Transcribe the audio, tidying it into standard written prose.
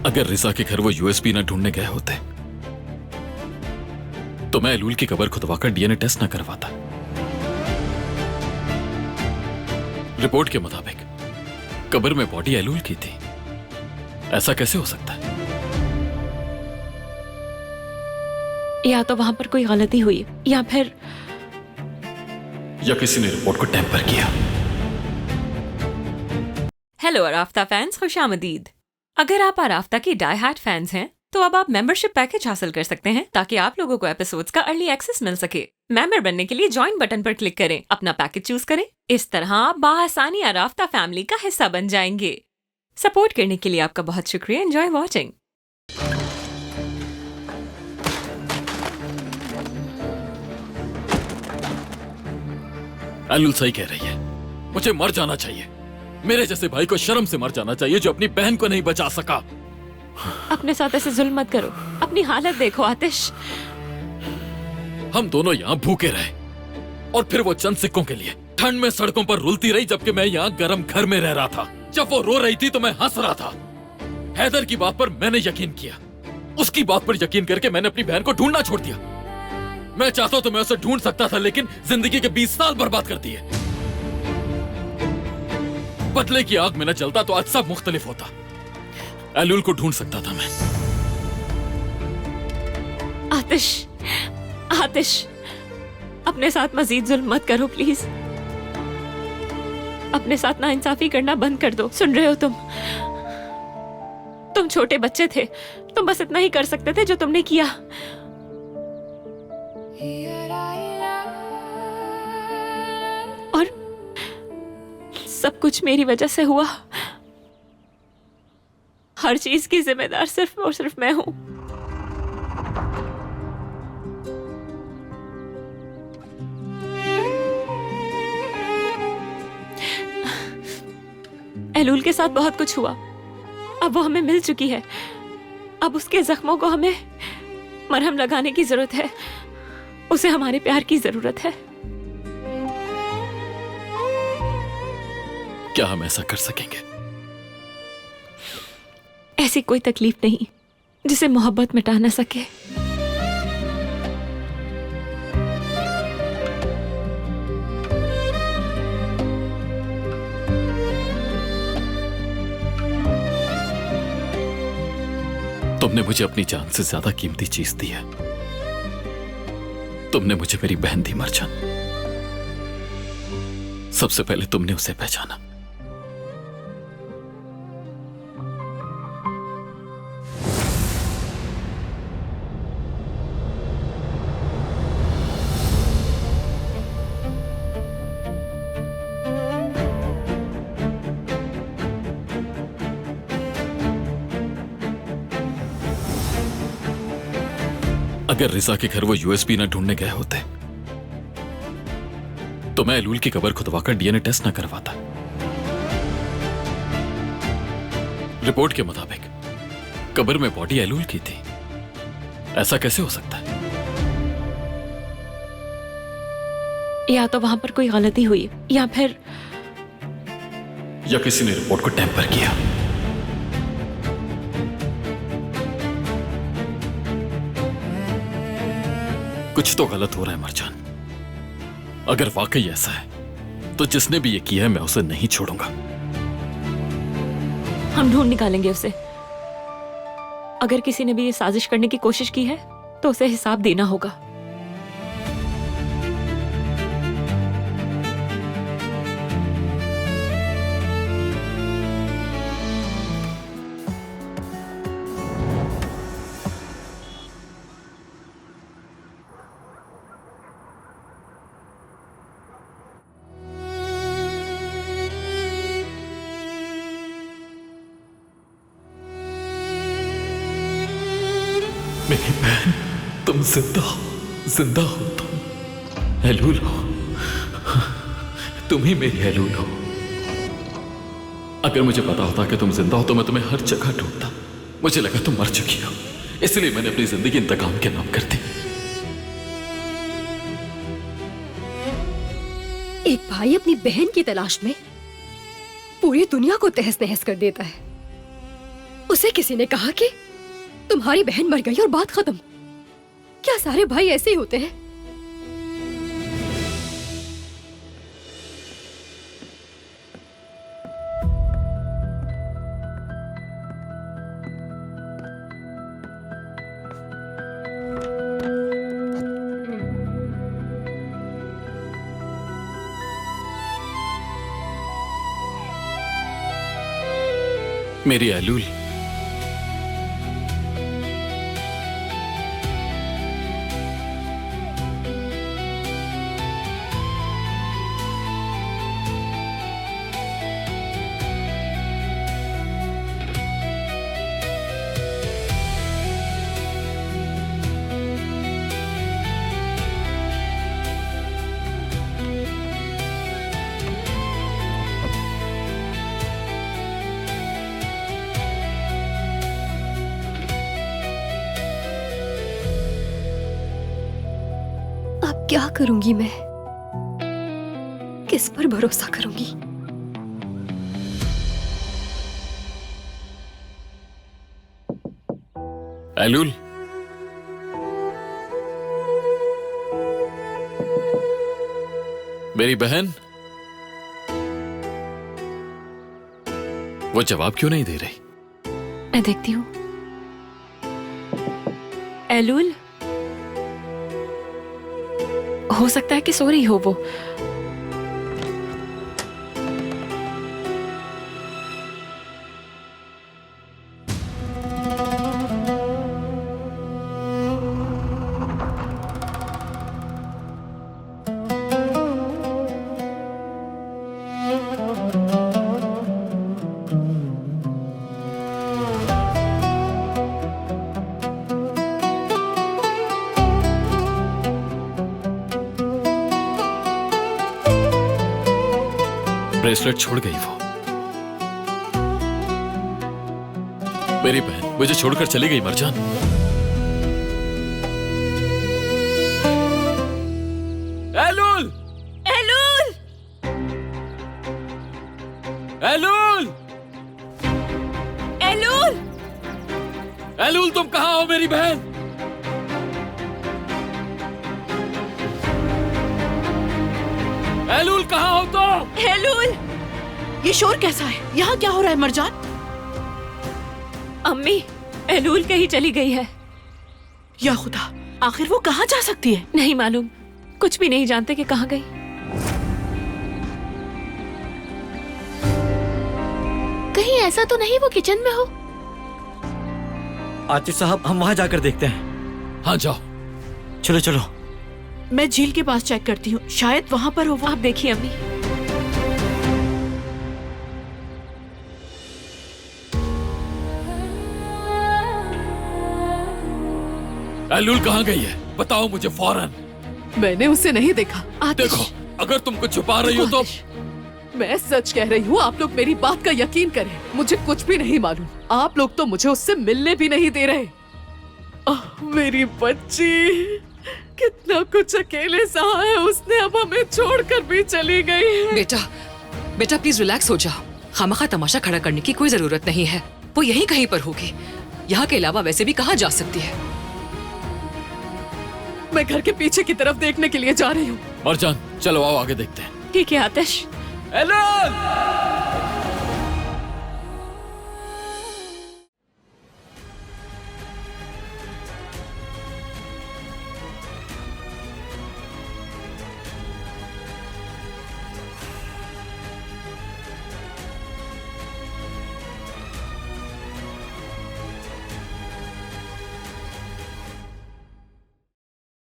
अगर रिजा के घर वो यूएसबी ना ढूंढने गए होते तो मैं एलूल की कब्र खुदवाकर डीएनए टेस्ट ना करवाता। रिपोर्ट के मुताबिक कब्र में बॉडी एलूल की थी। ऐसा कैसे हो सकता है? या तो वहां पर कोई गलती हुई या फिर किसी ने रिपोर्ट को टेम्पर किया। हेलो अराफ्ता फैंस, खुशामदीद। अगर आप अराफ्ता की डाई हार्ड फैंस हैं तो अब आप मेंबरशिप पैकेज हासिल कर सकते हैं ताकि आप लोगों को एपिसोड्स का अर्ली एक्सेस मिल सके। मेंबर बनने के लिए ज्वाइन बटन पर क्लिक करें, अपना पैकेज चूज करें। इस तरह आप बाआसानी अराफ्ता फैमिली का हिस्सा बन जाएंगे। सपोर्ट करने के लिए आपका बहुत शुक्रिया। Enjoy watching. एलूल सही कह रही है, मुझे मर जाना चाहिए। मेरे जैसे भाई को शर्म से मर जाना चाहिए जो अपनी बहन को नहीं बचा सका। अपने साथ ऐसे जुल्म मत करो, अपनी हालत देखो आतिश। हम दोनों यहाँ भूखे रहे और फिर वो चंद सिक्कों के लिए ठंड में सड़कों पर रुलती रही, जबकि मैं यहाँ गर्म घर में रह रहा था। जब वो रो रही थी तो मैं हंस रहा था। हैदर की बात पर मैंने यकीन किया, उसकी बात पर यकीन करके मैंने अपनी बहन को ढूंढना छोड़ दिया। मैं चाहता तो मैं उसे ढूंढ सकता था, लेकिन जिंदगी के 20 साल बर्बाद कर दिए। बदले की आग में न जलता तो आज सब मुख्तलिफ होता। एलूल को ढूंढ सकता था मैं। आतिश, आतिश, अपने साथ मजीद जुल्म मत करो प्लीज। अपने साथ नाइंसाफी करना बंद कर दो। सुन रहे हो तुम छोटे बच्चे थे, तुम बस इतना ही कर सकते थे जो तुमने किया। और सब कुछ मेरी वजह से हुआ। हर चीज की जिम्मेदार सिर्फ और सिर्फ मैं हूं। एलूल के साथ बहुत कुछ हुआ, अब वो हमें मिल चुकी है। अब उसके जख्मों को हमें मरहम लगाने की जरूरत है। उसे हमारे प्यार की जरूरत है। क्या हम ऐसा कर सकेंगे? ऐसी कोई तकलीफ नहीं जिसे मोहब्बत मिटा न सके। तुमने मुझे अपनी जान से ज्यादा कीमती चीज दी है। तुमने मुझे मेरी बहन दी मरजान। सबसे पहले तुमने उसे पहचाना। अगर रिजा के घर वो यूएसबी ना ढूंढने गए होते तो मैं एलूल की कब्र खुदवाकर डीएनए टेस्ट ना करवाता। रिपोर्ट के मुताबिक कब्र में बॉडी एलूल की थी। ऐसा कैसे हो सकता है? या तो वहां पर कोई गलती हुई या फिर किसी ने रिपोर्ट को टेम्पर किया। कुछ तो गलत हो रहा है मरजान। अगर वाकई ऐसा है तो जिसने भी ये किया है मैं उसे नहीं छोड़ूंगा। हम ढूंढ निकालेंगे उसे। अगर किसी ने भी ये साजिश करने की कोशिश की है तो उसे हिसाब देना होगा। मेरी बहन, तुम जिंदा हो। तुम एलूल हो। तुम ही मेरी एलूल हो। अगर मुझे पता होता कि तुम जिंदा हो तो मैं तुम्हें हर जगह ढूंढता। मुझे लगा तुम मर चुकी हो, इसलिए मैंने अपनी जिंदगी इंतकाम के नाम कर दी। एक भाई अपनी बहन की तलाश में पूरी दुनिया को तहस नहस कर देता है, उसे किसी ने कहा कि तुम्हारी बहन मर गई और बात खत्म। क्या सारे भाई ऐसे ही होते हैं? मेरी एलूल, अब क्या करूंगी मैं? किस पर भरोसा करूंगी? एलूल, मेरी बहन, वो जवाब क्यों नहीं दे रही? मैं देखती हूँ। एलूल, हो सकता है कि सो रही हो वो। ब्रेसलेट छोड़ गई वो। मेरी बहन मुझे छोड़कर चली गई मरजान। एलूल! एलूल! एलूल! एलूल! एलूल, तुम कहां हो मेरी बहन? एलूल, कहां हो तुम? एलूल! ये शोर कैसा है? यहाँ क्या हो रहा है मरजान? अम्मी, एलूल कहीं चली गई है। या खुदा, आखिर वो कहाँ जा सकती है? नहीं मालूम, कुछ भी नहीं जानते कि कहाँ गई। कहीं ऐसा तो नहीं वो किचन में हो? आतिफ साहब, हम वहां जाकर देखते हैं। हाँ, जाओ। चलो चलो। मैं झील के पास चेक करती हूँ, शायद वहाँ पर हो वो। आप देखिए अम्मी। एलूल कहां गई है? बताओ मुझे फौरन। मैंने उसे नहीं देखा। देखो, अगर तुम कुछ छुपा रही हो तो मैं सच कह रही हूँ, आप लोग मेरी बात का यकीन करें। मुझे कुछ भी नहीं मालूम। आप लोग तो मुझे उससे मिलने भी नहीं दे रहे। मेरी बच्ची, कितना कुछ अकेले सहा है उसने, अब हमें छोड़कर भी चली गई है। बेटा प्लीज रिलैक्स हो जाओ। खामखा तमाशा खड़ा करने की कोई जरूरत नहीं है। वो यहीं कहीं पर होगी। यहाँ के अलावा वैसे भी कहाँ जा सकती है। मैं घर के पीछे की तरफ देखने के लिए जा रही हूँ। मरजान, चलो आओ आगे देखते हैं। ठीक है आतिश। एलूल!